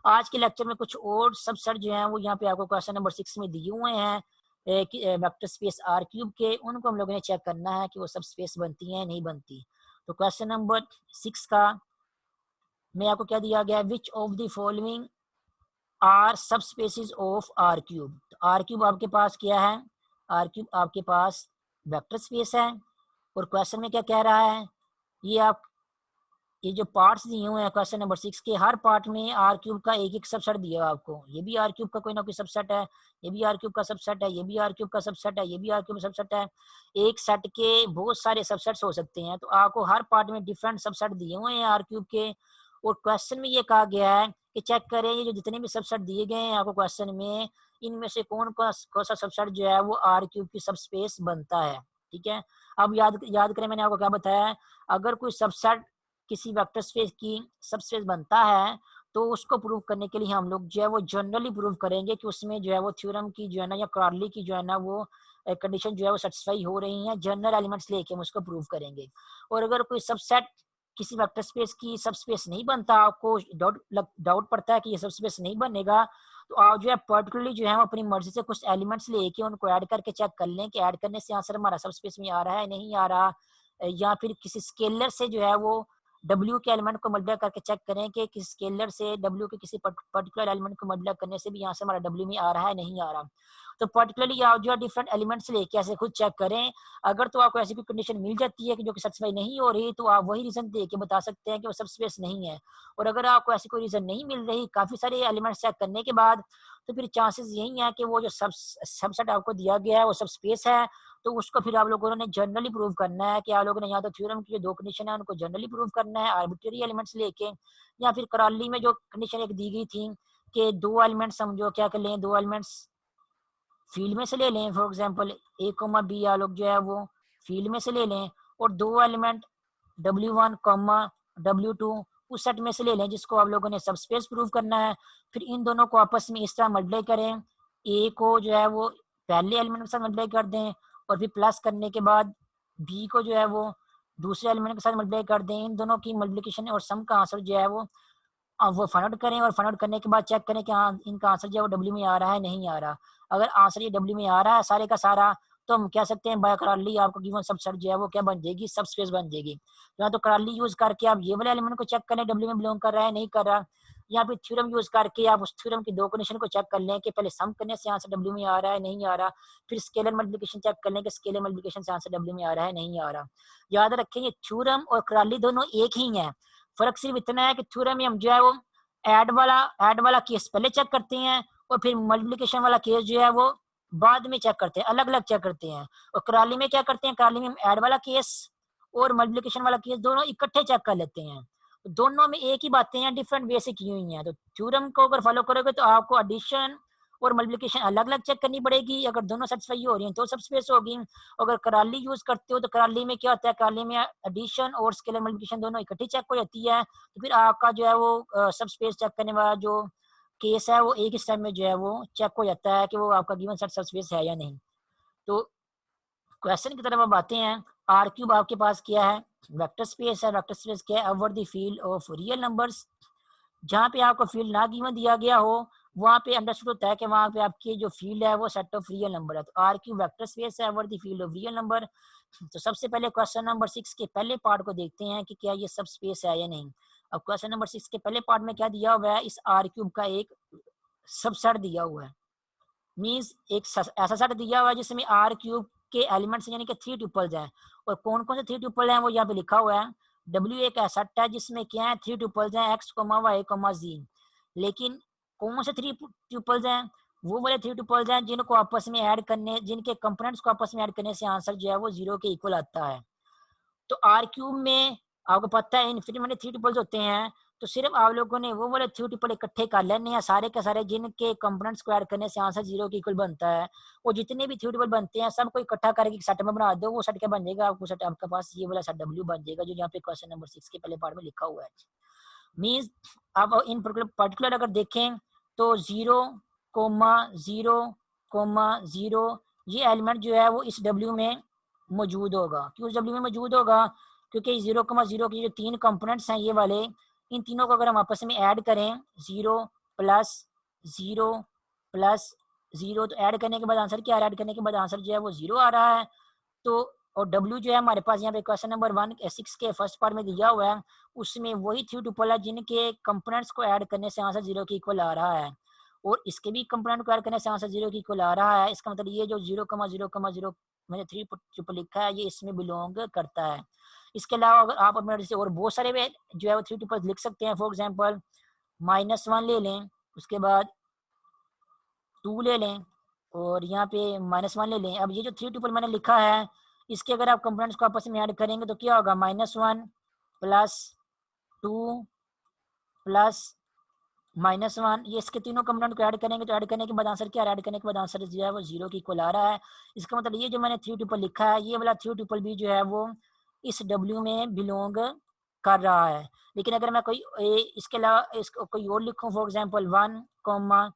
आज के लेक्चर में कुछ और सबसेट जो है वो यहाँ पे आपको क्वेश्चन नंबर 6 में दिए हुए हैं वेक्टर स्पेस आर क्यूब के, उनको हम लोगों ने चेक करना है कि वो सब स्पेस बनती है नहीं बनती। तो क्वेश्चन नंबर 6 का में आपको क्या दिया गया है, which of the following are subspaces of R cube. तो आर क्यूब आपके पास क्या है, आर क्यूब आपके पास वेक्टर स्पेस है। और क्वेश्चन में क्या कह रहा है, ये आप ये जो पार्ट्स दिए हुए हैं क्वेश्चन नंबर 6 के, हर पार्ट में आर क्यूब का एक एक सबसेट दिया है आपको। ये भी आर क्यूब का कोई ना कोई सबसेट है, ये भी आर क्यूब का सबसेट है, ये भी आर क्यूब का सबसेट है, ये भी आर क्यूब का सबसेट है। एक सेट के बहुत सारे सबसेट्स हो सकते हैं, तो आपको हर पार्ट में डिफरेंट सबसेट दिए हुए हैं आर क्यूब के। और क्वेश्चन में ये कहा गया है कि चेक करें ये जो जितने भी सबसेट दिए गए हैं आपको क्वेश्चन में, इनमें से कौन कौन सा सबसेट जो है वो आर क्यूब की सब स्पेस बनता है। ठीक है, अब याद याद करें मैंने आपको क्या बताया है, अगर कोई सबसेट किसी वेक्टर स्पेस की सबस्पेस बनता है तो उसको प्रूव करने के लिए हम लोग जो है वो जनरली प्रूव करेंगे कि उसमें जो है वो थ्योरम की जो है ना या क्रॉली की जो है ना वो कंडीशन जो है वो सेटिस्फाई हो रही है, जनरल एलिमेंट्स लेके हम उसको प्रूव करेंगे। और अगर कोई सबसेट किसी वेक्टर स्पेस की सबस्पेस नहीं बनता, आपको डाउट पड़ता है कि ये सबस्पेस नहीं बनेगा, तो आप जो है पर्टिकुलरली जो है अपनी मर्जी से कुछ एलिमेंट्स लेके उनको ऐड करके चेक कर लें कि ऐड करने से आंसर हमारा सबस्पेस में आ रहा है नहीं आ रहा। या फिर किसी स्केलर से जो है वो W के एलिमेंट को मल्टीप्लाई करके चेक करें कि किस स्केलर से W के किसी पर्टिकुलर एलिमेंट को मल्टीप्लाई करने से भी यहाँ से हमारा W में आ रहा है नहीं आ रहा। तो पर्टिकुलरली आप जो है डिफरेंट एलिमेंट्स लेके ऐसे खुद चेक करें। अगर तो आपको ऐसी कोई कंडीशन मिल जाती है कि जो कि सेटिस्फाई नहीं हो रही, तो आप वही रीजन दे के बता सकते हैं कि वो सबस्पेस नहीं है। और अगर आपको ऐसी कोई रीजन नहीं मिल रही काफी सारे एलिमेंट्स चेक करने के बाद, तो फिर चांसेस यही है कि वो जो सबसेट आपको दिया गया है वो सबस्पेस है। तो उसको फिर आप लोगों ने जनरली प्रूव करना है कि आप लोगों ने यहाँ तो थ्योरम की जो दो कंडीशन है उनको जनरली प्रूव करना है आर्बिट्रेरी एलिमेंट्स लेके। या फिर कराली में जो कंडीशन एक दी गई थी कि दो एलिमेंट्स हम जो क्या कर लें, दो एलिमेंट्स फील्ड में से ले लें, for example A comma B आप लोग जो है वो फील्ड में से ले लें, और दो एलिमेंट W1 W2 उस सेट में से ले लें जिसको आप लोगों ने सबस्पेस प्रूव करना है। फिर इन दोनों को आपस में इस तरह मल्टीप्लाई करें, ए को जो है वो पहले एलिमेंट के साथ मल्टीप्लाई कर दें, और फिर प्लस करने के बाद बी को जो है वो दूसरे एलिमेंट के साथ मल्टीप्लाई कर दें। इन दोनों की मल्टीप्लिकेशन और सम का आंसर जो है वो फाइंड आउट करें, और फाइंड आउट करने के बाद चेक करें कि हाँ इनका आंसर जो है वो डब्ल्यू में आ रहा है नहीं आ रहा। अगर आंसर ये डब्ल्यू में आ रहा है सारे का सारा, तो हम कह सकते हैं बाय कराली आपको गिवन सबसेट जो है वो क्या बन जाएगी, सब स्पेस बन जाएगी। या तो कराली यूज करके आप ये वाले एलिमेंट को चेक करें डब्ल्यू में बिलोंग कर रहा है नहीं कर रहा, या फिर थ्योरम यूज करके आप उस थ्योरम की दो कंडीशन को चेक कर लें कि पहले सम करने से आंसर डब्ल्यू में आ रहा है नहीं आ रहा, फिर स्केलर मल्टीप्लिकेशन चेक कर लें कि स्केलर मल्टीप्लिकेशन से आंसर डब्ल्यू में आ रहा है नहीं आ रहा। याद रखें ये थ्योरम और कराली दोनों एक ही है, फर्क सिर्फ इतना है कि थ्योरम में हम जो है वो ऐड वाला केस पहले चेक करते हैं, और फिर मल्टीप्लिकेशन वाला केस जो है वो बाद में चेक करते हैं, अलग अलग चेक करते हैं। और कराली में क्या करते हैं, कराली में हम ऐड वाला केस और मल्टीप्लिकेशन वाला केस दोनों इकट्ठे चेक कर लेते हैं। तो दोनों में एक ही बातें हैं, डिफरेंट वे से की हुई हैं। तो थ्योरम को अगर फॉलो करोगे तो आपको एडिशन और मल्टीप्लिकेशन अलग अलग चेक करनी पड़ेगी, अगर दोनों सेटिस्फाई हो रही हैं तो सब स्पेस होगी। अगर कराली यूज करते हो तो कराली में क्या होता है, कराली में एडिशन और स्केलर मल्टीप्लिकेशन दोनों इकट्ठी चेक हो जाती है। तो फिर आपका जो है वो सब स्पेस चेक करने वाला जो केस है वो एक ही स्टेप में जो है वो चेक हो जाता है कि वो आपका गिवन सेट सब स्पेस है या नहीं। तो क्वेश्चन की तरफ अब आते हैं। आर क्यूब आपके पास क्या है, वेक्टर स्पेस है। वेक्टर स्पेस क्या है, over the field of real numbers. जहाँ पे आपको फील्ड ना गिवन दिया गया हो वहाँ पे अंडरस्टूड होता है कि वहाँ पे आपकी जो फील्ड है वो सेट ऑफ रियल नंबर है। तो आर क्यूब वेक्टर स्पेस है over the field of real number. तो सबसे पहले क्वेश्चन नंबर 6 के पहले पार्ट को देखते हैं कि क्या ये सब स्पेस है या नहीं। अब क्वेश्चन नंबर 6 के पहले पार्ट में क्या दिया हुआ है, इस आर क्यूब का एक सबसेट दिया हुआ है। मीन्स एक ऐसा सेट दिया हुआ है जिसमें आर क्यूब के एलिमेंट्स यानी कि 3 ट्यूपल्स हैं। और कौन कौन से 3 ट्यूपल हैं वो यहाँ पे लिखा हुआ है। W एक ऐसा सेट है जिसमें क्या है 3 ट्यूपल्स हैं, x, y, z। लेकिन कौन से 3 ट्यूपल्स हैं, वो वाले 3 ट्यूपल्स हैं जिनको आपस में ऐड करने, जिनके कंपोनेंट्स को आपस में ऐड करने से आंसर जो है वो 0 के इक्वल आता है। तो आर क्यूब में आपको पता है इन्फिनिटी मैंने 3 ट्यूपल्स होते हैं, तो सिर्फ आप लोगों ने वो वाले 3 ट्यूपल इकट्ठे कर लेने हैं सारे के सारे जिनके कंपोनेंट्स को ऐड करने से आंसर 0 के इक्वल बनता है। और जितने भी 3 ट्यूपल बनते हैं सबको इकट्ठा करके सेट में बना दो, वो सेट क्या बन जाएगा, आपको सेट आपके पास ये वाला सेट डब्ल्यू बन जाएगा जो यहाँ पे क्वेश्चन नंबर 6 के पहले पार्ट में लिखा हुआ है। मीन्स अब इन पर्टिकुलर अगर देखें तो 0,0,0 ये एलिमेंट जो है वो इस डब्ल्यू में मौजूद होगा। क्यों इस डब्ल्यू में मौजूद होगा, क्योंकि 0,0 के जो 3 कंपोनेंट्स हैं ये वाले, इन तीनों को अगर हम आपस में ऐड करें 0 प्लस 0 प्लस 0, तो ऐड करने के बाद आंसर क्या आ रहा है? ऐड करने के बाद आंसर जो है वो 0 आ रहा है। तो और W जो है हमारे पास यहाँ पे क्वेश्चन नंबर 1 6 के फर्स्ट पार्ट में दिया हुआ है, उसमें वही 3 टुपल है जिनके कंपोनेंट्स को ऐड करने से आंसर 0 के इक्वल आ रहा है, और इसके भी कंपोनेंट को ऐड करने से आंसर 0 के इक्वल आ रहा है। इसका मतलब ये जो 0,0,0 मैंने 3 ट्रिपल लिखा है ये इसमें बिलोंग करता है। इसके अलावा अगर आप अपने से और बहुत सारे में जो है वो 3 ट्रिपल लिख सकते हैं। फॉर एग्जाम्पल -1 ले लें, उसके बाद 2 ले लें, और यहाँ पे -1 ले लें। अब ये जो 3 ट्रिपल मैंने लिखा है, इसके अगर आप कंपोनेंट्स को आपस में ऐड करेंगे तो क्या होगा? -1 प्लस 2 प्लस -1, ये इसके तीनों कंपोनेंट को ऐड करेंगे तो ऐड करने के बाद आंसर क्या आ रहा है? ऐड करने के बाद आंसर जो है वो 0 के इक्वल आ रहा है। इसका मतलब ये जो मैंने 3 ट्रिपल लिखा है, ये वाला 3 ट्रिपल भी जो है वो इस W में बिलोंग कर रहा है। लेकिन अगर मैं कोई इसके अलावा इसको कोई और लिखूं, फॉर एग्जांपल 1,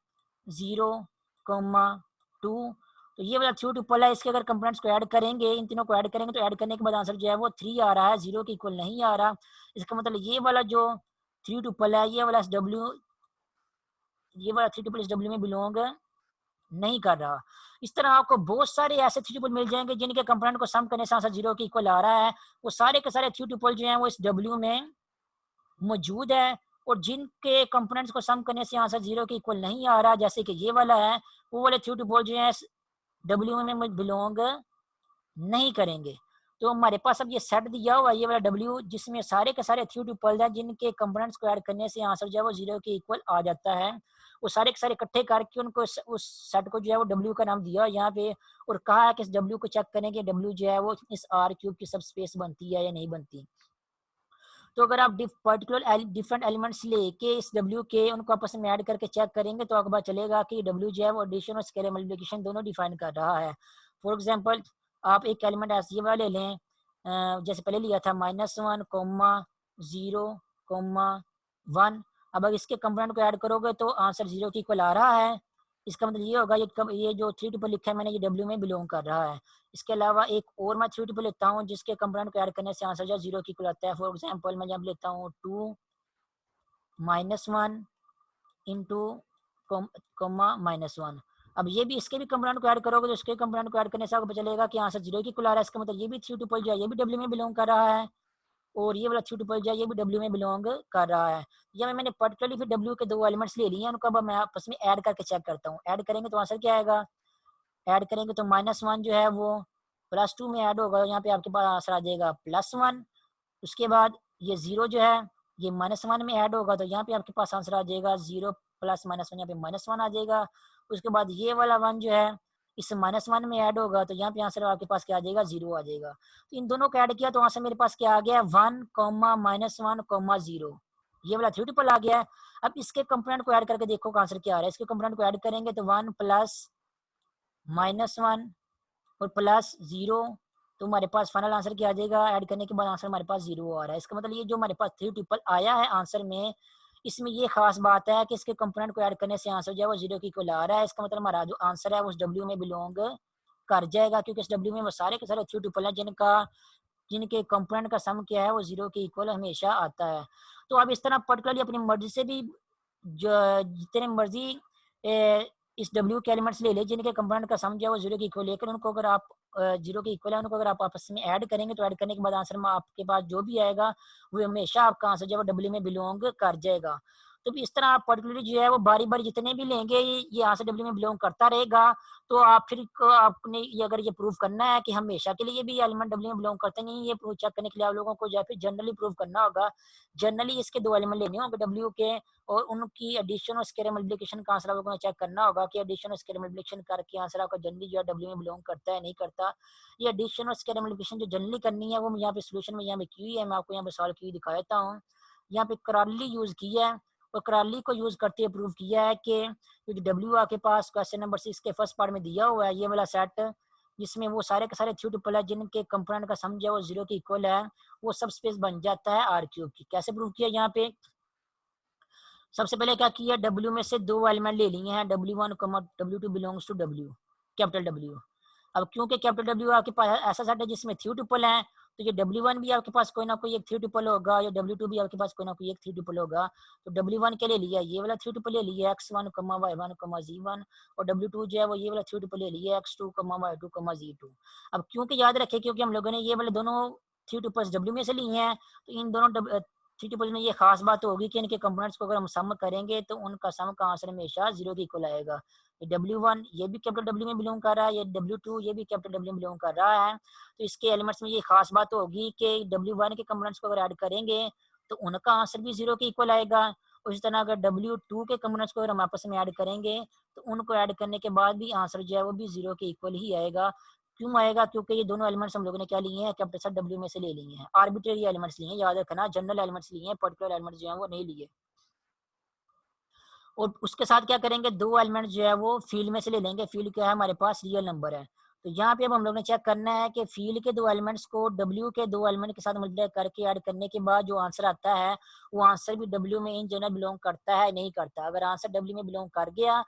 0, 2, तो ये वाला 3 ट्रिपल है, इसके अगर कंपोनेंट्स को ऐड करेंगे, इन तीनों को ऐड करेंगे तो ऐड करने के बाद आंसर जो है वो 3 आ रहा है, 0 के इक्वल नहीं आ रहा। इसका मतलब ये वाला जो 3 ट्रिपल है, ये वाला थ्री ट्रिपल इस W में बिलोंग नहीं कर रहा। इस तरह आपको बहुत सारे ऐसे थ्री ट्रिपल मिल जाएंगे जिनके कंपोनेंट को सम करने से आंसर 0 के इक्वल आ रहा है। वो सारे के सारे थ्री ट्रिपल जो हैं वो इस W में मौजूद है, और जिनके कंपोनेंट्स को सम करने से आंसर 0 के इक्वल नहीं आ रहा, जैसे कि ये वाला है, वो वाले थ्री ट्रिपल जो है W में बिलोंग नहीं करेंगे। तो हमारे पास अब ये सेट दिया हुआ है, ये वाला W, जिसमें सारे के सारे थ्री ट्रिपल हैं जिनके कंपोनेंट्स को ऐड करने से आंसर जो है वो 0 के इक्वल आ जाता है। वो सारे के सारे इकट्ठे करके उनको उस सेट को जो है वो W का नाम दिया यहाँ पे, और कहा है कि इस W को चेक करें कि W जो है वो इस R क्यूब की सब स्पेस बनती है या नहीं बनती। तो अगर आप पर्टिकुलर डिफरेंट एलिमेंट्स लेके इस W के उनको आपस में ऐड करके चेक करेंगे तो आपको पता चलेगा कि W जो है वो एडिशन और स्केलर मल्टीप्लिकेशन दोनों डिफाइन कर रहा है। फॉर एग्जांपल आप एक एलिमेंट ऐसे ये वाला ले लें, जैसे पहले लिया था -1, 0, 1। अब अगर इसके कंपोनेंट को ऐड करोगे तो आंसर 0 के इक्वल आ रहा है। इसका मतलब ये होगा ये जो 3 ट्रिपल लिखा है मैंने, ये W में बिलोंग कर रहा है। इसके अलावा एक और मैं 3 ट्रिपल लेता हूँ जिसके कंपोनेंट को ऐड करने से आंसर जो 0 के इक्वल आता है। फॉर एग्जांपल मैं यहाँ लेता हूँ 2 -1 इंटू -1। अब ये भी इसके भी कंपोनेंट को ऐड करोगे तो इसके कंपोनेंट को ऐड करने से आपको पता चलेगा कि आंसर 0 के इक्वल आ रहा है। इसका मतलब ये भी 3 ट्रिपल जो है ये भी W में बिलोंग कर रहा है, और ये वाला 3 ट्रिपल जो है ये भी W में बिलोंग कर रहा है। यहाँ मैंने पर्टिकुलरली फिर W के 2 एलिमेंट्स ले लिए हैं, उनको अब मैं आपस में ऐड करके चेक करता हूँ। ऐड करेंगे तो आंसर क्या आएगा? ऐड करेंगे तो -1 जो है वो +2 में ऐड होगा, यहाँ पे आपके पास आंसर आ जाएगा +1। उसके बाद ये 0 जो है ये -1 में ऐड होगा, तो यहाँ पे आपके पास आंसर आ जाएगा 0 प्लस -1, यहाँ पे -1 आ जाएगा। उसके बाद ये वाला 1 जो है इस -1 में ऐड होगा, तो यहाँ पे आंसर आपके पास क्या आ जाएगा? 0 आ जाएगा। तो इन दोनों को ऐड किया तो आंसर मेरे पास क्या आ गया? 1, -1, 0। ये वाला 3 ट्रिपल आ गया है। अब इसके कंपोनेंट को ऐड करके देखो आंसर क्या आ रहा है। इसके कंपोनेंट को ऐड करेंगे तो 1 प्लस -1 और प्लस 0, तो हमारे पास फाइनल आंसर क्या आ जाएगा? ऐड करने के बाद आंसर हमारे पास 0 आ रहा है। इसका मतलब ये जो हमारे पास 3 ट्रिपल आया है आंसर में, इसमें ये खास बात है कि इसके कंपोनेंट को ऐड करने से आंसर जो है वो 0 के इक्वल आ रहा है। इसका मतलब हमारा जो आंसर है वो उस W में बिलोंग कर जाएगा, क्योंकि इस W में वो सारे के सारे 3 ट्रिपल हैं जिनके कंपोनेंट का सम क्या है वो 0 के इक्वल हमेशा आता है। तो आप इस तरह पर्टिकुलरली अपनी मर्जी से भी जितने मर्जी इस W के एलिमेंट्स ले ले जिनके कंपोनेंट का सम जो है वो 0 के इक्वल, लेकिन उनको अगर आप 0 के इक्वल है उनको अगर आप आपस में ऐड करेंगे तो ऐड करने के बाद आंसर में आपके पास जो भी आएगा वो हमेशा आपका आंसर जो है W में बिलोंग कर जाएगा। तो इस तरह आप पर्टिकुलरली जो है वो बारी बारी जितने भी लेंगे ये आंसर W में बिलोंग करता रहेगा। तो आप फिर आपने ये अगर ये प्रूव करना है कि हमेशा के लिए भी एलिमेंट W में बिलोंग करते नहीं, ये प्रूव चेक करने के लिए आप लोगों को जो है फिर जनरली प्रूव करना होगा। जनरली इसके 2 एलिमेंट लेने होंगे W के, और उनकी एडिशन और स्केलर मल्टीप्लिकेशन का आंसर आप लोगों को चेक करना होगा कि एडिशन और स्केलर मल्टीप्लिकेशन करके आंसर आपका जनरली जो है W में बिलोंग करता है नहीं करता। ये एडिशन और स्केलर मल्टीप्लिकेशन जो जनरली करनी है वो यहाँ पे सोल्यूशन में यहाँ पे की है, मैं आपको यहाँ पे सॉल्व की दिखा देता हूँ। यहाँ पे कराली यूज किया है, और कराली को यूज करते हुए प्रूव किया है कि जो W आपके पास क्वेश्चन नंबर 6 के फर्स्ट पार्ट में दिया हुआ है, ये वाला सेट जिसमें वो सारे के सारे 3 ट्रिपल है जिनके कंपोनेंट का सम जो है वो 0 के इक्वल है, वो सब स्पेस बन जाता है R क्यूब की। कैसे प्रूव किया? यहाँ पे सबसे पहले क्या किया? W में से 2 एलिमेंट ले लिए हैं, W1, W2 belongs to W, capital W। अब क्योंकि कैपिटल W आपके पास ऐसा सेट है जिसमें 3 ट्रिपल है, तो ये W1 भी आपके पास कोई ना कोई एक 3 ट्रिपल होगा, या W2 भी आपके पास कोई ना कोई एक 3 ट्रिपल होगा। तो W1 के लिए लिया ये वाला 3 ट्रिपल ले लिया X1, Y1, Z1, और W2 जो है वो ये वाला 3 ट्रिपल ले लिया X2, Y2, Z2। अब क्योंकि याद रखें, क्योंकि हम लोगों ने ये वाले दोनों 3 ट्रिपल्स W में से लिए हैं, तो इन दोनों 3 ट्रिपल में ये खास बात होगी कि इनके कंपोनेंट्स को अगर हम सम करेंगे तो उनका सम का आंसर हमेशा 0 के इक्वल आएगा। ये W1 ये भी कैपिटल W में बिलोंग कर रहा है, ये W2 ये भी कैपिटल W में बिलोंग कर रहा है। तो इसके एलिमेंट्स में ये खास बात होगी कि W1 के कंपोनेंट्स को अगर ऐड करेंगे तो उनका आंसर भी 0 के इक्वल आएगा। और इस तरह अगर W2 के कंपोनेंट्स को अगर हम आपस में ऐड करेंगे तो उनको ऐड करने के बाद भी आंसर जो है वो भी 0 के इक्वल ही आएगा। क्यों आएगा? क्योंकि ये दोनों एलिमेंट्स हम लोगों ने क्या लिए हैं, कैपिटल W में से ले लिए हैं। आर्बिट्रेरी एलिमेंट्स लिए हैं, याद रखना, जनरल एलिमेंट्स लिए हैं, पर्टिकुलर एलिमेंट्स जो है वो नहीं लिए। और उसके साथ क्या करेंगे, दो एलिमेंट जो है वो फील्ड में से ले लेंगे। फील्ड क्या है, हमारे पास रियल नंबर है। तो यहाँ पे अब हम लोग ने चेक करना है कि फील्ड के दो एलिमेंट्स को W के दो एलिमेंट के साथ मल्टीप्लाई करके ऐड करने के बाद जो आंसर आता है वो आंसर भी W में इन जनरल बिलोंग करता है नहीं करता। अगर आंसर W में बिलोंग कर गया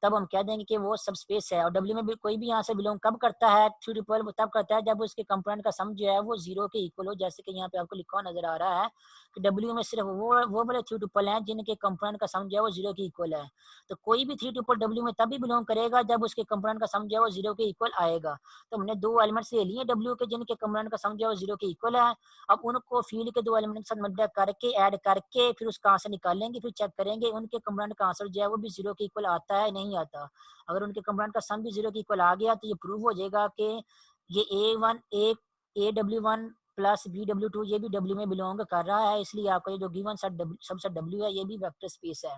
तब हम कह देंगे कि वो सब स्पेस है। और W में भी कोई भी आंसर बिलोंग कब करता है, थ्री ट्रिपल, वो तब करता है जब उसके कंपोनेंट का सम जो है वो 0 के इक्वल हो। जैसे कि यहाँ पे आपको लिखा हुआ नजर आ रहा है कि W में सिर्फ वो वाले थ्री ट्रिपल हैं जिनके कंपोनेंट का सम जो है वो 0 के इक्वल है। तो कोई भी थ्री ट्रिपल W में तभी बिलोंग करेगा जब उसके कंपोनेंट का सम जो है वो 0 के इक्वल आएगा। तो हमने दो एलिमेंट्स ले लिए W के जिनके कंपोनेंट का सम जो है वो 0 के इक्वल है। अब उनको फील्ड के दो एलिमेंट के साथ मल्टीप्लाई करके ऐड करके फिर उसका आंसर निकालेंगे, फिर चेक करेंगे उनके कंपोनेंट का आंसर जो है वो भी 0 के इक्वल आता है नहीं आता। अगर उनके कंपोनेंट का सम भी 0 के इक्वल आ गया तो ये प्रूव हो जाएगा कि ये AW1 प्लस BW2 ये भी W में बिलोंग कर रहा है। इसलिए आपका ये जो गिवन सबसेट W है ये भी वेक्टर स्पेस है।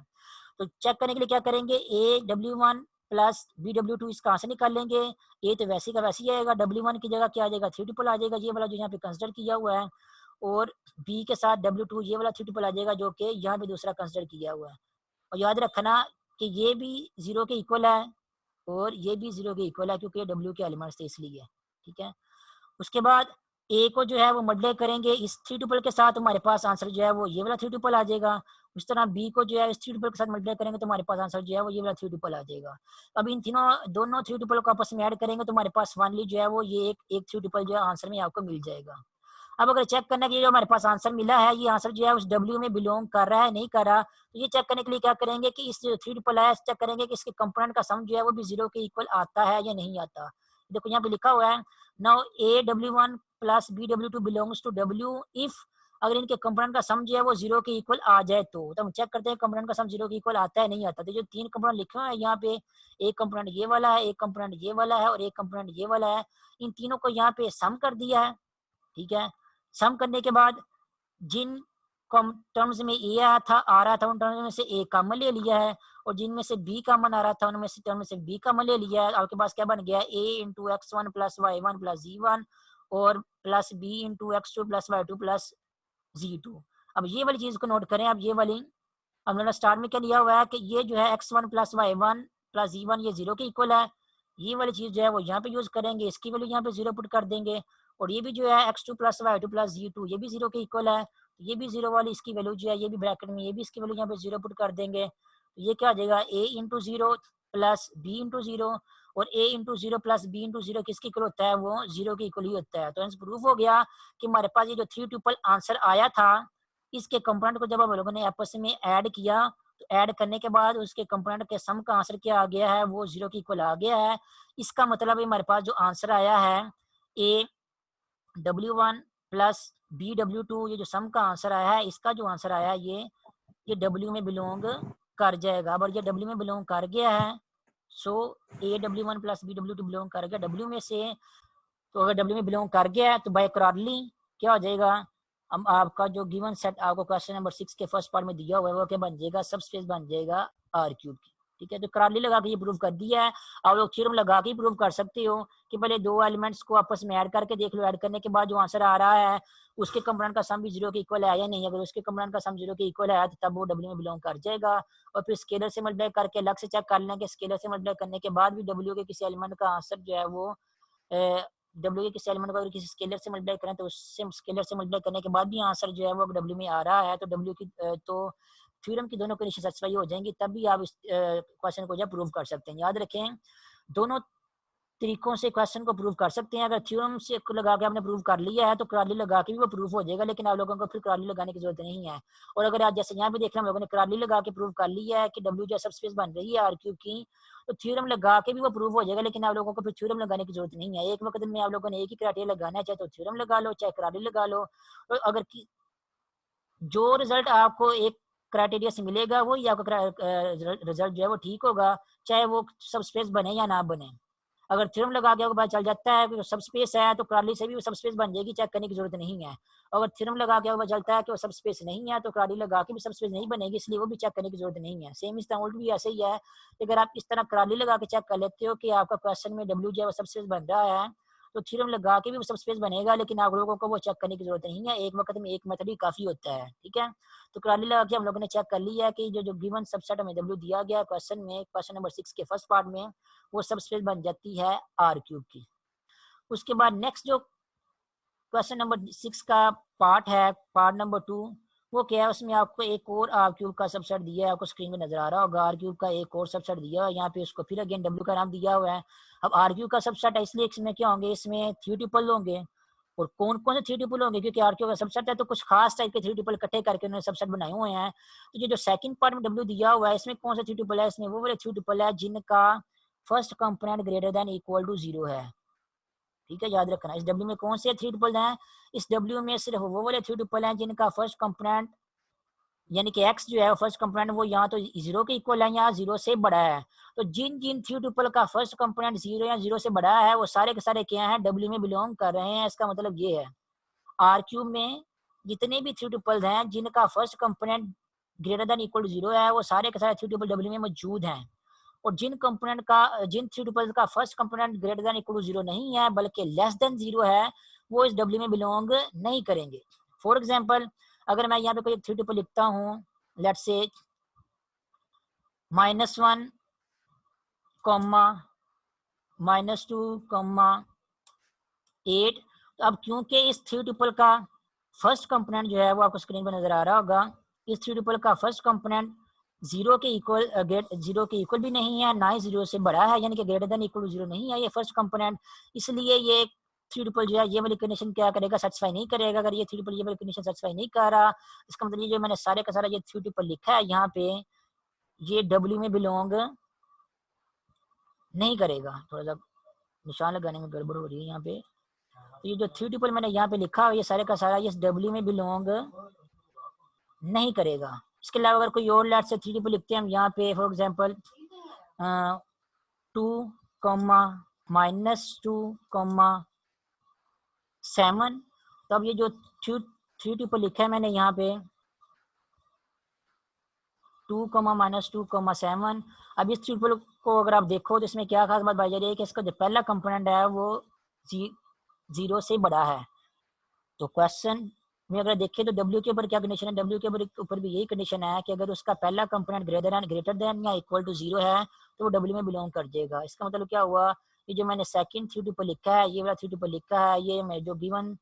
तो चेक करने के लिए क्या करेंगे, AW1 प्लस BW2 इसका आंसर निकाल लेंगे। ए तो वैसे का वैसे ही आएगा, W1 की जगह क्या आ जाएगा, थ्री ट्रिपल आ जाएगा, ये वाला जो यहाँ पे कंसिडर किया हुआ है। और B के साथ W2 ये वाला थ्री ट्रिपल आ जाएगा जो कि यहाँ पे दूसरा कंसिडर किया हुआ है। और याद रखना कि ये भी 0 के इक्वल है और ये भी 0 के इक्वल है क्योंकि ये W के एलिमेंट्स थे इसलिए। ठीक है, उसके बाद ए को जो है वो मल्टीप्लाई करेंगे इस थ्री ट्रिपल के साथ, हमारे पास आंसर जो है वो ये वाला थ्री ट्रिपल आ जाएगा। उस तरह बी को जो है इस थ्री ट्रिपल के साथ मल्टीप्लाई करेंगे तो हमारे पास आंसर जो है वो ये वाला थ्री ट्रिपल आ जाएगा। अब इन दोनों थ्री ट्रिपल को आपस में ऐड करेंगे तो हमारे पास फाइनली जो है वो ये एक थ्री ट्रिपल जो है आंसर में आपको मिल जाएगा। अब अगर चेक करना कि ये जो हमारे पास आंसर मिला है ये आंसर जो है उस W में बिलोंग कर रहा है नहीं कर रहा, तो ये चेक करने के लिए क्या करेंगे कि इस जो थ्री ट्रिपल है चेक करेंगे कि इसके कंपोनेंट का सम जो है वो भी 0 के इक्वल आता है या नहीं आता। देखो यहाँ पे लिखा हुआ है now AW1 plus BW2 belongs to W if, अगर इनके कंपोनेंट का सम जो है वो 0 के इक्वल आ जाए तो हम चेक करते हैं कंपोनेंट का सम 0 के इक्वल आता है नहीं आता। तो जो तीन कंपोनेंट लिखे हुए हैं यहाँ पे, एक कंपोनेंट ये वाला है, एक कंपोनेंट ये वाला है और एक कंपोनेंट ये वाला है, इन तीनों को यहाँ पे सम कर दिया है। ठीक है, सम करने के बाद जिन टर्म्स में ए आ रहा था उन टर्म्स में से ए कॉमन ले लिया है और जिनमें से बी कॉमन आ रहा था उनमें से टर्म में से बी कॉमन ले लिया है। आपके पास क्या बन गया, ए into X1 plus Y1 plus Z1 और plus B into X2 plus Y2 plus Z2। अब ये वाली चीज को नोट करें, अब ये वाली हमने स्टार्ट में क्या लिया हुआ है कि ये जो है X1 plus Y1 plus Z1 ये 0 के इक्वल है। ये वाली चीज जो है वो यहाँ पे यूज करेंगे, इसकी वैल्यू यहाँ पे 0 पुट कर देंगे। और ये भी जो है X2 plus Y2 plus Z2 ये भी 0 के इक्वल है, ये भी 0 वाली इसकी वैल्यू जो है ये भी ब्रैकेट में ये भी इसकी वैल्यू यहाँ पे 0 पुट कर देंगे। तो ये क्या आ जाएगा, A into 0 plus B into 0, और A into 0 plus B into 0 किसके इक्वल होता है, वो 0 के इक्वल ही होता है। तो हमें प्रूफ हो गया कि हमारे पास ये जो थ्री ट्रिपल आंसर आया था इसके कंपोनेंट को जब हम लोगों ने आपस में ऐड किया तो ऐड करने के बाद उसके कंपोनेंट के सम का आंसर क्या आ गया है, वो 0 के इक्वल आ गया है। इसका मतलब हमारे पास जो आंसर आया है AW1 प्लस BW2 ये जो सम का आंसर आया है इसका जो आंसर आया है ये W में बिलोंग कर जाएगा। अब ये W में बिलोंग कर गया है सो AW1 प्लस BW2 बिलोंग कर गया W में से। तो अगर W में बिलोंग कर गया है तो बाय क्रॉडली क्या हो जाएगा, हम आपका जो गिवन सेट आपको क्वेश्चन नंबर 6 के फर्स्ट पार्ट में दिया हुआ है वो क्या बन जाएगा, सब स्पेस बन जाएगा R क्यूब की। ठीक है, तो क्रॉडली लगा के ये प्रूव कर दिया है। आप लोग थ्योरम लगा के प्रूव कर सकते हो कि पहले दो एलिमेंट्स को आपस में ऐड करके देख लो, ऐड करने के बाद जो आंसर आ रहा है उसके कंपोनेंट का सम भी 0 के इक्वल है या नहीं। अगर उसके कंपोनेंट का सम 0 के इक्वल है तो तब वो W में बिलोंग कर जाएगा। और फिर स्केलर से मल्टीप्लाई करके अलग से चेक कर लेंगे, स्केलर से मल्टीप्लाई करने के बाद भी W के किसी एलिमेंट का आंसर जो है वो W के किसी एलिमेंट को अगर किसी स्केलर से मल्टीप्लाई करें तो उससे स्केलर से मल्टीप्लाई करने के बाद भी आंसर जो है वो W में आ रहा है तो W की तो थ्योरम की दोनों कंडीशन सेटिस्फाई हो जाएंगी, तब भी आप इस क्वेश्चन को जो प्रूव कर सकते हैं। याद रखें दोनों तरीकों से क्वेश्चन को प्रूव कर सकते हैं। अगर थ्योरम से लगा के आपने प्रूव कर लिया है तो कराली लगा के भी वो प्रूफ हो जाएगा, लेकिन आप लोगों को फिर कराली लगाने की जरूरत नहीं है। और अगर आज जैसे यहाँ पे देख रहे हैं हम लोगों ने कराली लगा के प्रूव कर लिया है कि डब्ल्यू जो सब स्पेस बन रही है आर क्यूब की, तो थ्योरम लगा के भी वो प्रूफ हो जाएगा, लेकिन आप लोगों को फिर थ्योरम लगाने की जरूरत नहीं है। एक वक्त में आप लोगों ने एक ही क्राइटेरिया लगाना है, चाहे तो थ्योरम लगा लो चाहे कराली लगा लो। तो अगर जो रिजल्ट आपको एक क्राइटेरिया से मिलेगा वो ही आपका रिजल्ट जो है वो ठीक होगा, चाहे वो सब स्पेस बने या ना बने। अगर थ्योरम लगा के आपको पता चल जाता है कि सब स्पेस है तो कराली से भी वो सब स्पेस बन जाएगी, चेक करने की जरूरत नहीं है। अगर थ्योरम लगा के आपको पता चलता है कि वो सब स्पेस नहीं है तो कराली लगा के भी सब स्पेस नहीं बनेगी, इसलिए वो भी चेक करने की जरूरत नहीं है। सेम इस तरह उल्ट भी ऐसे ही है कि अगर आप इस तरह कराली लगा के चेक कर लेते हो कि आपका क्वेश्चन में डब्ल्यू जो है वो सब स्पेस बन रहा है, तो थ्योरम लगा के भी वो सब स्पेस बनेगा, लेकिन आप लोगों को वो चेक करने की जरूरत नहीं है। एक वक्त में एक मेथड ही काफी होता है, ठीक है। तो कराली लगा के हम लोगों ने चेक कर लिया है कि जो गिवन सबसेट हमें डब्ल्यू दिया गया क्वेश्चन में, क्वेश्चन नंबर 6 के फर्स्ट पार्ट में, वो सब स्पेस बन जाती है आर क्यूब की। उसके बाद नेक्स्ट जो क्वेश्चन नंबर 6 का पार्ट है, पार्ट नंबर 2, वो क्या है, उसमें आपको एक और आर क्यूब का सबसेट दिया है, आपको स्क्रीन में नजर आ रहा होगा। आर क्यूब का एक और सबसेट दिया है, यहाँ पे उसको फिर अगेन डब्ल्यू का नाम दिया हुआ है। अब आर क्यूब का सबसेट है, इसलिए इसमें क्या होंगे, इसमें थ्री ट्रिपल होंगे। और कौन कौन से थ्री ट्रिपल होंगे, क्योंकि आर क्यूब का सबसेट है तो कुछ खास टाइप के थ्री ट्रिपल इकट्ठे करके उन्होंने सबसेट बनाए हुए हैं। तो ये जो सेकंड पार्ट में डब्ल्यू दिया हुआ है, इसमें कौन सा थ्री ट्रिपल है, इसमें वो वाले थ्री ट्रिपल है जिनका first component greater than equal to 0 है, ठीक है, याद रखना। इस डब्ल्यू में कौन से थ्री ट्रिपल हैं, इस डब्ल्यू में सिर्फ वो वाले थ्री ट्रिपल हैं जिनका फर्स्ट कंपोनेंट यानी कि एक्स जो है फर्स्ट कंपोनेंट वो यहाँ तो 0 के इक्वल है या 0 से बड़ा है। तो जिन जिन थ्री ट्रिपल का फर्स्ट कंपोनेंट 0 या 0 से बड़ा है वो सारे के सारे क्या हैं, डब्ल्यू में बिलोंग कर रहे हैं। इसका मतलब ये है आर क्यूब में जितने भी थ्री ट्रिपल हैं जिनका first component greater than equal to 0 है, वो सारे के सारे थ्री ट्रिपल डब्ल्यू में मौजूद हैं। और जिन थ्री ट्रिपल का first component greater than equal to 0 नहीं है बल्कि लेस देन 0 है, वो इस डब्ल्यू में बिलोंग नहीं करेंगे। फॉर एग्जाम्पल, अगर मैं यहाँ पे कोई थ्री ट्रिपल लिखता हूँ, लेट्स से -1, -2, 8, तो अब क्योंकि इस थ्री ट्रिपल का फर्स्ट कंपोनेंट जो है वो आपको स्क्रीन पर नजर आ रहा होगा, इस थ्री ट्रिपल का फर्स्ट कंपोनेंट 0 के इक्वल भी नहीं है, ना ही 0 से बड़ा है, यानी कि ग्रेटर देन इक्वल टू 0 नहीं है ये फर्स्ट कंपोनेंट। इसलिए ये थ्री ट्रिपल जो है ये वाली कंडीशन क्या करेगा, सेटिस्फाई नहीं करेगा। अगर ये थ्री ट्रिपल ये वाली कंडीशन सेटिस्फाई नहीं कर रहा, इसका मतलब ये जो मैंने सारे का सारा ये थ्री ट्रिपल लिखा है यहाँ पे, ये डब्ल्यू में बिलोंग नहीं करेगा। थोड़ा सा निशान लगाने में गड़बड़ हो रही है यहाँ पे। तो ये जो थ्री ट्रिपल मैंने यहाँ पे लिखा है ये सारे का सारा ये डब्ल्यू में बिलोंग नहीं करेगा। इसके अलावा अगर कोई और लेट से थ्री ट्रिपल लिखते हैं हम यहाँ पे, फॉर एग्जांपल 2, -2, 7, तो अब ये जो थ्री ट्रिपल लिखा है मैंने यहाँ पे 2, -2, 7, अब इस ट्रिपल को अगर आप देखो तो इसमें क्या खास बात पाई जा रही है कि इसका जो पहला कंपोनेंट है वो 0 से बड़ा है। तो क्वेश्चन में अगर देखें तो डब्ल्यू के ऊपर क्या कंडीशन है, डब्ल्यू के ऊपर भी यही कंडीशन है कि अगर उसका पहला कंपोनेंट ग्रेटर देन या इक्वल टू 0 है तो वो डब्ल्यू में बिलोंग कर जाएगा। इसका मतलब क्या हुआ, ये जो मैंने सेकंड थ्री ट्रिपल लिखा है, ये वाला थ्री ट्रिपल लिखा है, ये मैं जो गिवन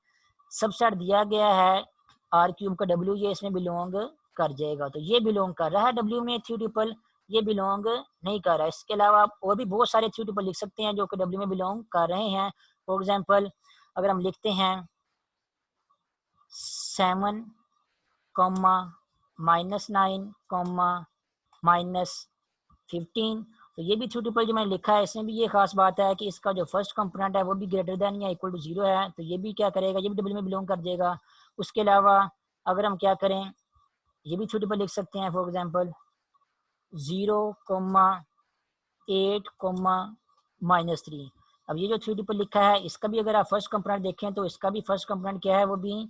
सबसेट दिया गया है आर क्यूब का डब्ल्यू, ये इसमें बिलोंग कर जाएगा। तो ये बिलोंग कर रहा है डब्ल्यू में थ्री ट्रिपल, ये बिलोंग नहीं कर रहा है। इसके अलावा आप और भी बहुत सारे थ्री ट्रिपल लिख सकते हैं जो कि डब्ल्यू में बिलोंग कर रहे हैं। फॉर एग्जाम्पल, अगर हम लिखते हैं 7, -9, -15, तो ये भी थ्री ट्रिपल जो मैंने लिखा है इसमें भी ये खास बात है कि इसका जो फर्स्ट कंपोनेंट है वो भी ग्रेटर देन या इक्वल टू 0 है, तो ये भी क्या करेगा, ये भी डब्ल्यू में बिलोंग कर जाएगा। उसके अलावा अगर हम क्या करें, ये भी थ्री ट्रिपल लिख सकते हैं, फॉर एग्जाम्पल 0, 8, -3। अब ये जो थ्री ट्रिपल लिखा है इसका भी अगर आप फर्स्ट कंपोनेंट देखें तो इसका भी फर्स्ट कंपोनेंट क्या है, वो भी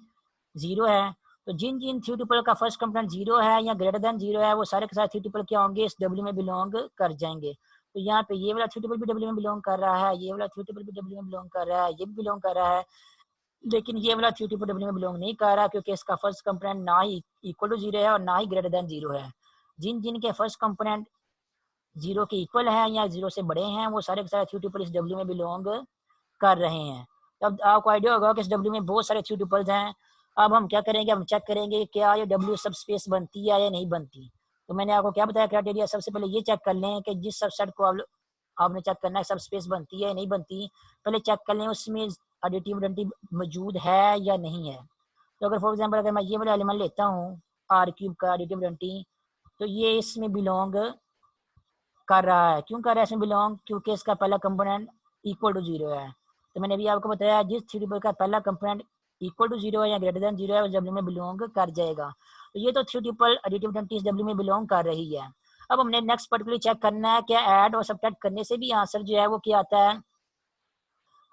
0 है। तो जिन जिन थ्री ट्रिपल का फर्स्ट कंपोनेंट 0 है या ग्रेटर देन 0 है वो सारे के सारे थ्री ट्रिपल क्या होंगे, इस डब्ल्यू में बिलोंग कर जाएंगे। तो यहाँ पे ये वाला थ्री ट्रिपल भी डब्ल्यू में बिलोंग कर रहा है, ये वाला थ्री ट्रिपल भी डब्ल्यू में बिलोंग कर रहा है, ये भी बिलोंग कर रहा है, लेकिन ये वाला थ्री ट्रिपल डब्ल्यू में बिलोंग नहीं कर रहा क्योंकि इसका फर्स्ट कंपोनेंट ना ही इक्वल टू 0 है और ना ही ग्रेटर देन 0 है। जिन जिन के फर्स्ट कंपोनेंट 0 के इक्वल है या 0 से बड़े हैं वो सारे के सारे थ्री ट्रिपल इस डब्ल्यू में बिलोंग कर रहे हैं। तब आपको आइडिया होगा कि इस डब्ल्यू में बहुत सारे थ्री ट्रिपल्स हैं। अब हम क्या करेंगे, हम चेक करेंगे क्या ये डब्ल्यू सब स्पेस बनती है या नहीं बनती। तो मैंने आपको क्या बताया क्राइटेरिया, सबसे पहले ये चेक कर लें कि जिस सबसेट को आप आपने चेक करना है सब स्पेस बनती है नहीं बनती, पहले चेक कर लें उसमें एडिटिव आइडेंटिटी मौजूद है या नहीं है। तो अगर फॉर एग्जांपल अगर मैं ये वाला एलिमेंट लेता हूँ आर क्यूब का एडिटिव आइडेंटिटी, तो ये इसमें बिलोंग कर रहा है। क्यों कर रहा है इसमें बिलोंग? क्योंकि इसका पहला कंपोनेंट इक्वल टू 0 है। तो मैंने अभी आपको बताया जिस थ्री ट्रिपल का पहला कंपोनेंट इक्वल टू 0 है या ग्रेटर देन 0 है, उस डब्ल्यू में बिलोंग कर जाएगा। तो ये तो थ्री ट्रिपल एडिटिव आइडेंटिटी इस डब्ल्यू में बिलोंग कर रही है। अब हमने नेक्स्ट पर्टिकुलर चेक करना है क्या ऐड और सब्ट्रैक्ट करने से भी आंसर जो है वो क्या आता है,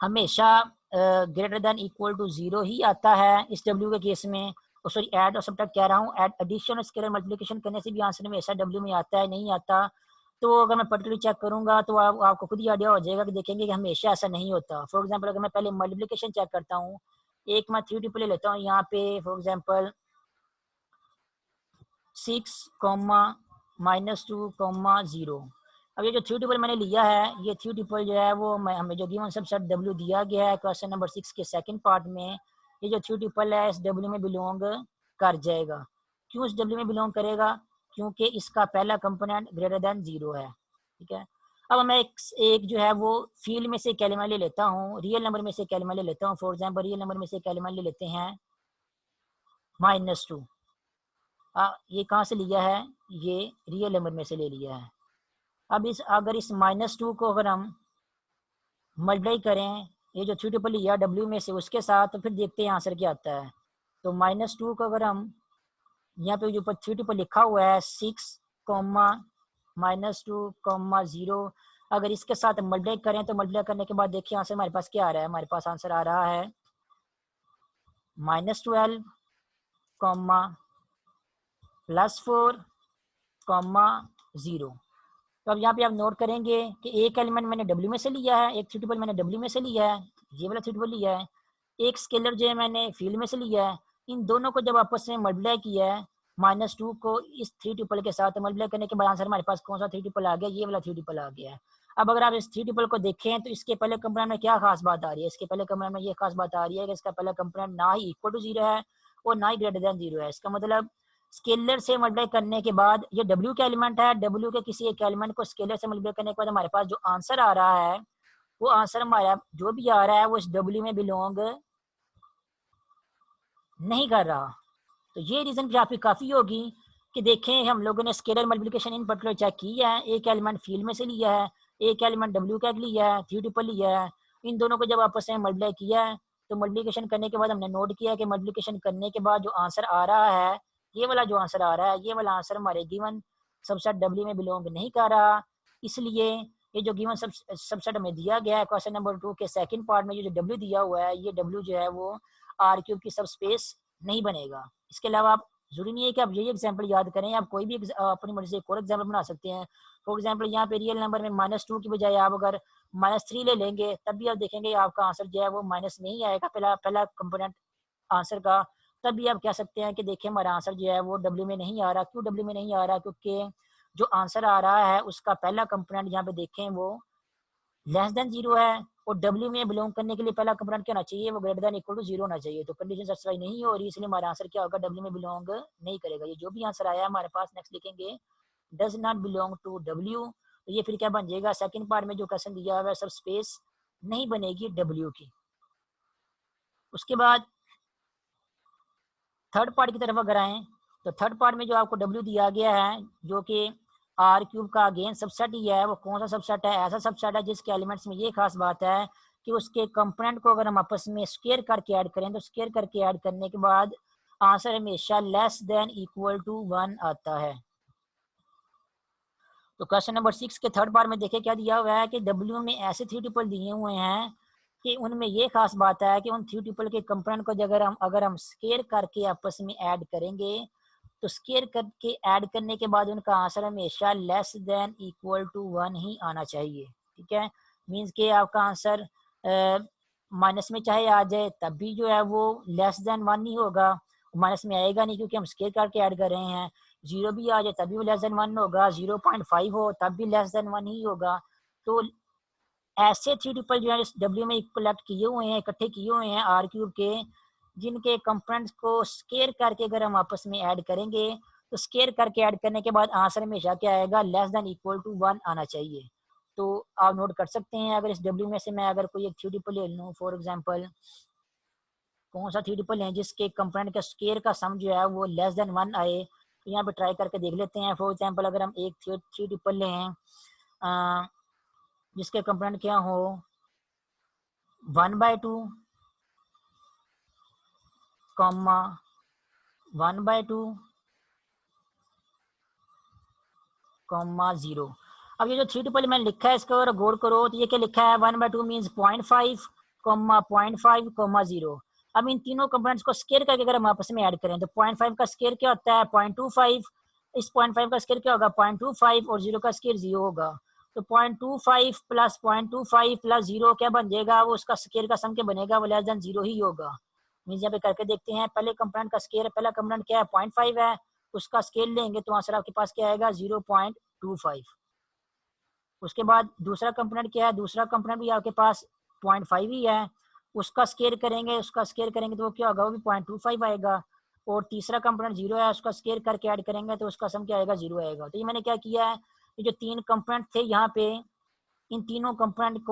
हमेशा ग्रेटर देन इक्वल टू 0 ही आता है इस डब्ल्यू के केस में। सॉरी ऐड और सब्ट्रैक्ट कह रहा हूँ, ऐड एडिशन और स्केलर मल्टीप्लिकेशन करने से भी आंसर हमेशा डब्ल्यू में आता है नहीं आता। तो अगर मैं पर्टिकुलर चेक करूंगा तो आपको खुद ही आइडिया हो जाएगा कि देखेंगे कि हमेशा ऐसा नहीं होता। फॉर एग्जांपल अगर मैं पहले मल्टीप्लिकेशन चेक करता हूँ, एक मैं थ्री ट्रिपल लेता हूँ यहाँ पे फॉर एग्जांपल 6, -2, 0। अब ये जो थ्री ट्रिपल मैंने लिया है, ये थ्री ट्रिपल जो है वो हमें जो गिवन सबसेट डब्ल्यू दिया गया है क्वेश्चन नंबर 6 के सेकंड पार्ट में, ये जो थ्री ट्रिपल है इस डब्ल्यू में बिलोंग कर जाएगा। क्यों इस डब्ल्यू में बिलोंग करेगा? क्योंकि इसका पहला कंपोनेंट ग्रेटर देन 0 है। ठीक है, अब मैं एक जो है वो फील्ड में से एक एलिमेंट ले लेता हूँ, रियल नंबर में से एक एलिमेंट ले लेता हूँ। फॉर एग्जाम्पल रियल नंबर में से एक एलिमेंट ले लेते हैं -2। ये कहाँ से लिया है? ये रियल नंबर में से ले लिया है। अब अगर इस -2 को अगर हम मल्टीप्लाई करें ये जो थ्री ट्रिपल लिया डब्ल्यू में से उसके साथ, तो फिर देखते हैं आंसर क्या आता है। तो -2 को अगर हम यहाँ पे जो ऊपर थ्री ट्रिपल लिखा हुआ है 6, -2, 0, अगर इसके साथ मल्टीप्लाई करें तो मल्टीप्लाई करने के बाद देखिए आंसर हमारे पास क्या आ रहा है। हमारे पास आंसर आ रहा है -12, +4, 0। तो अब यहाँ पे आप नोट करेंगे कि एक एलिमेंट मैंने डब्ल्यू में से लिया है, एक थ्री ट्रिपल मैंने डब्ल्यू में से लिया है, ये वाला थ्री ट्रिपल लिया है, एक स्केलर जो है मैंने फील्ड में से लिया है। इन दोनों को जब आपस में मल्टीप्लाई किया है, -2 को इस थ्री ट्रिपल के साथ मल्टीप्लाई करने के बाद आंसर हमारे पास कौन सा थ्री ट्रिपल आ गया? ये वाला थ्री ट्रिपल आ गया है। अब अगर आप इस थ्री ट्रिपल को देखें तो इसके पहले कंपोनेंट में क्या खास बात आ रही है? इसके पहले कंपोनेंट में ये खास बात आ रही है कि इसका पहला कंपोनेंट ना ही इक्वल टू 0 है और ना ही ग्रेटर देन 0 है। इसका मतलब स्केलर से मल्टीप्लाई करने के बाद ये डब्ल्यू का एलिमेंट है, डब्ल्यू के किसी एक एलिमेंट को स्केलर से मल्टीप्लाई करने के बाद हमारे पास जो आंसर आ रहा है, वो आंसर हमारा जो भी आ रहा है वो इस डब्ल्यू में बिलोंग नहीं कर रहा। तो ये रीजन काफी होगी कि देखें हम लोगों ने scalar multiplication in particular check की है, एक एलिमेंट फील्ड में से लिया है, एक एलिमेंट डब्ल्यू का लिया है, थ्री ट्रिपल लिया है। इन दोनों को जब आपस में मल्टीप्लाई किया है तो मल्टीप्लिकेशन करने के बाद हमने नोट किया कि मल्टीप्लिकेशन करने के बाद जो आंसर आ रहा है, ये वाला जो आंसर आ रहा है, ये वाला आंसर हमारे गिवन सबसेट डब्ल्यू में बिलोंग नहीं कर रहा। इसलिए ये जो गिवन सबसेट हमें दिया गया है क्वेश्चन नंबर 2 के सेकंड पार्ट में, ये जो डब्ल्यू दिया हुआ है, ये डब्ल्यू जो है वो आर क्यूब की सब स्पेस नहीं बनेगा। इसके अलावा आप जरूरी नहीं है कि आप यही एग्जाम्पल याद करें, आप कोई भी अपनी मर्जी से एक और एग्जाम्पल बना सकते हैं। फॉर एग्जाम्पल यहाँ पे रियल नंबर में -2 की बजाय आप अगर -3 ले लेंगे, तब भी आप देखेंगे आपका आंसर जो है वो माइनस में ही आएगा, पहला कंपोनेंट आंसर का। तब भी आप कह सकते हैं कि देखिए हमारा आंसर जो है वो डब्ल्यू में नहीं आ रहा। क्यों डब्ल्यू में नहीं आ रहा? क्योंकि जो आंसर आ रहा है उसका पहला कंपोनेंट यहाँ पे देखें वो लेस देन 0 है, और डब्ल्यू में बिलोंग करने के लिए पहला कंपोनेंट क्या होना चाहिए? वो ग्रेटर देन इक्वल टू 0 होना चाहिए। तो कंडीशन सेटिस्फाई नहीं हो रही, इसलिए हमारा आंसर क्या होगा? डब्ल्यू में बिलोंग नहीं करेगा। ये जो भी आंसर आया हमारे पास, नेक्स्ट लिखेंगे does not belong to W. तो ये फिर क्या बन जाएगा? सेकंड पार्ट में जो क्वेश्चन दिया हुआ है सब स्पेस नहीं बनेगी डब्ल्यू की। उसके बाद थर्ड पार्ट की तरफ अगर आए तो थर्ड पार्ट में जो आपको डब्ल्यू दिया गया है जो कि आर क्यूब का अगेन सबसेट ही है, वो कौन सा सबसेट है? ऐसा सबसेट है जिसके एलिमेंट्स में ये खास बात है कि उसके कंपोनेंट को अगर हम आपस में स्क्वायर करके ऐड करें तो स्क्वायर करके ऐड करने के बाद आंसर हमेशा लेस देन इक्वल टू 1 आता है। तो क्वेश्चन नंबर 6 के थर्ड पार्ट में देखे क्या दिया हुआ है कि डब्ल्यू में ऐसे थ्री ट्रिपल दिए हुए हैं कि उनमें ये खास बात है कि उन थ्री ट्रिपल के कंपोनेंट को अगर हम स्क्वायर करके आपस में ऐड करेंगे तो स्क्वायर करके ऐड करने के बाद उनका आंसर हमेशा लेस देन इक्वल टू 1 ही आना चाहिए। ठीक है, मीन्स कि आपका आंसर माइनस में चाहे आ जाए तब भी जो है वो लेस देन 1 ही होगा। माइनस में आएगा नहीं क्योंकि हम स्क्वायर करके ऐड कर रहे हैं। 0 भी आ जाए तभी वो लेस देन 1 होगा, 0.5 हो तब भी लेस देन 1 ही होगा। तो ऐसे थ्री ट्रिपल जो है डब्ल्यू में कलेक्ट किए हुए हैं, इकट्ठे किए हुए हैं आर क्यूब के, जिनके कंपोनेंट्स को स्क्वायर करके अगर हम आपस में ऐड करेंगे तो स्क्वायर करके ऐड करने के बाद आंसर हमेशा क्या आएगा? लेस देन इक्वल टू 1 आना चाहिए। तो आप नोट कर सकते हैं। अगर इस W में से मैं अगर कोई एक थ्री ट्रिपल ले लूँ, फॉर एग्जांपल कौन सा थ्री ट्रिपल है जिसके कंपोनेंट का स्केयर का सम जो है वो लेस देन 1 आए, तो यहाँ पे ट्राई करके देख लेते हैं। फॉर एग्जांपल अगर हम एक थ्री ट्रिपल लें जिसके कंपोनेंट क्या हो 1/2, 1/2, 0। अब ये जो थ्री ट्रिपल मैंने लिखा है इसका अगर गौर करो तो ये क्या लिखा है 1/2 मीन्स 0.5, 0.5, 0। अब इन तीनों कंपोनेंट्स को स्केयर करके अगर हम आपस में ऐड करें तो 0.5 का स्केयर क्या होता है 0.25, इस 0.5 का स्केयर क्या होगा 0.25 और 0 का स्केयर 0 होगा। तो 0.25 प्लस 0.25 प्लस 0 क्या बन जाएगा, वो उसका स्केयर का सम क्या बनेगा, वो लेस देन 0 ही होगा। मीन्स यहाँ पे करके देखते हैं, पहले कंपोनेंट का स्केयर, पहला कंपोनेंट क्या है 0.5 है, उसका स्केल लेंगे तो आंसर आपके पास क्या आएगा 0.25। उसके बाद दूसरा कंपोनेंट क्या है, दूसरा कंपोनेंट भी आपके पास 0.5 ही है, उसका स्केयर करेंगे, तो वो क्या होगा, वो भी 0.25 आएगा। और तीसरा कंपोनेंट 0 है, उसका स्केयर करके ऐड करेंगे तो उसका सम क्या आएगा 0 आएगा। तो ये मैंने क्या किया है, ये जो तीन कंपोनेंट थे यहाँ पे, इन तीनों कंपोनेंट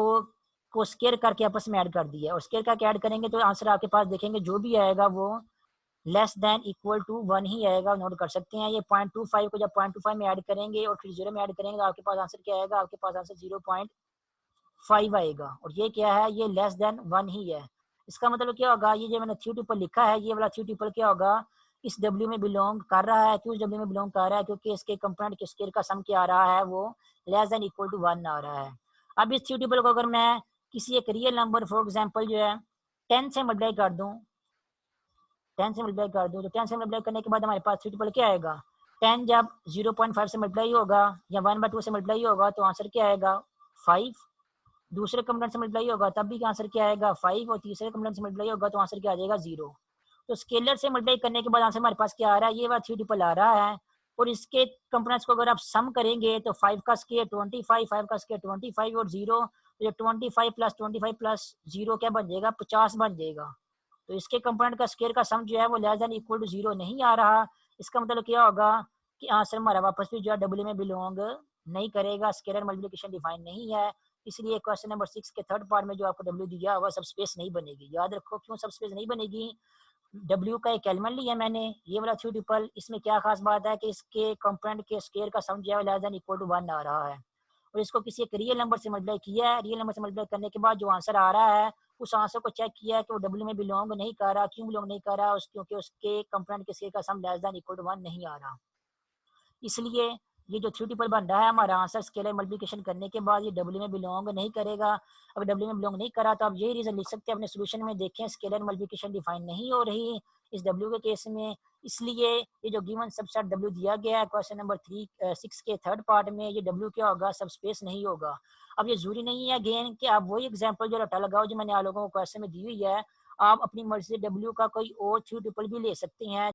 को स्केयर करके आपस में ऐड कर दिया, और स्केयर करके ऐड करेंगे तो आंसर आपके पास देखेंगे जो भी आएगा वो लेस देन इक्वल टू 1 ही आएगा। नोट कर सकते हैं, ये 0.25 को जब 0.25 में ऐड करेंगे और फिर 0 में ऐड करेंगे तो आपके पास आंसर क्या आएगा, आपके पास आंसर 0.5 आएगा। और ये क्या है, ये लेस देन 1 ही है। इसका मतलब क्या होगा, ये जो मैंने थ्री ट्रिपल लिखा है, ये वाला थ्री ट्रिपल क्या होगा, इस W में बिलोंग कर रहा है। क्यों W में बिलोंग कर रहा है, क्योंकि इसके कंपोनेंट के स्केयर का सम क्या आ रहा है, वो लेस देन इक्वल टू 1 आ रहा है। अब इस थ्री ट्रिपल को अगर मैं किसी एक रियल नंबर फॉर एग्जाम्पल जो है 10 से मल्टीप्लाई कर दूं, 10 से मल्टीप्लाई कर दूं, तो 10 से मल्टीप्लाई करने के बाद हमारे पास थ्री ट्रिपल क्या आएगा, 10 जब 0.5 से मल्टीप्लाई होगा या 1/2 से मल्टीप्लाई होगा तो आंसर क्या आएगा 5। दूसरे कंपोनेंट से मल्टीप्लाई होगा तब भी आंसर क्या आएगा 5, और तीसरे कंपोनेंट से मल्टीप्लाई होगा तो आंसर क्या आ जाएगा 0। तो स्केलर से मल्टीप्लाई करने के बाद आंसर हमारे पास क्या आ रहा है, ये वाला थ्री ट्रिपल आ रहा है। और इसके कंपोनेंट्स को अगर आप सम करेंगे तो 5 का स्केयर 25, 5 का स्केयर 25 और 0, तो ये 25 प्लस 0 क्या बन जाएगा 50 बन जाएगा। तो इसके कंपोनेंट का स्केयर का सम जो है वो लेस देन इक्वल टू 0 नहीं आ रहा। इसका मतलब क्या होगा कि आंसर हमारा वापस भी जो है W में बिलोंग नहीं करेगा, स्केलर मल्टीप्लिकेशन डिफाइन नहीं है। इसलिए क्वेश्चन नंबर 6 के थर्ड पार्ट में जो आपको W दिया हुआ सब स्पेस नहीं बनेगी। याद रखो क्यों सब स्पेस नहीं बनेगी, W का एक एलिमेंट लिया मैंने, ये वाला थ्री ट्रिपल, इसमें क्या खास बात है कि इसके कंपोनेंट के स्केयर का सम जो है लेस देन इक्वल टू 1 आ रहा है। और इसको किसी एक रियल नंबर से मल्टीप्लाई किया है, रियल नंबर से मल्टीप्लाई करने के बाद जो आंसर आ रहा है उस आंसर को चेक किया है कि वो W में बिलोंग नहीं कर रहा। क्यों बिलोंग नहीं कर रहा, क्योंकि उसके कंपोनेंट के स्केयर का sum less than equal to 1 नहीं आ रहा। इसलिए ये जो थ्री ट्रिपल बन रहा है हमारा आंसर स्केलर मल्टीप्लिकेशन करने के बाद ये W में बिलोंग नहीं करेगा। अगर W में बिलोंग नहीं करा तो आप यही रीजन लिख सकते हैं अपने सोल्यूशन में, देखें स्केलर मल्टीप्लिकेशन डिफाइन नहीं हो रही इस W के केस में। इसलिए ये जो गिवन सबसेट W दिया गया है क्वेश्चन नंबर 6 के थर्ड पार्ट में, ये W क्या होगा, सब स्पेस नहीं होगा। अब ये जरूरी नहीं है अगेन कि आप वही एग्जाम्पल जो रटा लगाओ जो मैंने आप लोगों को क्वेश्चन में दी हुई है, आप अपनी मर्जी से W का कोई और थ्री ट्रिपल भी ले सकते हैं।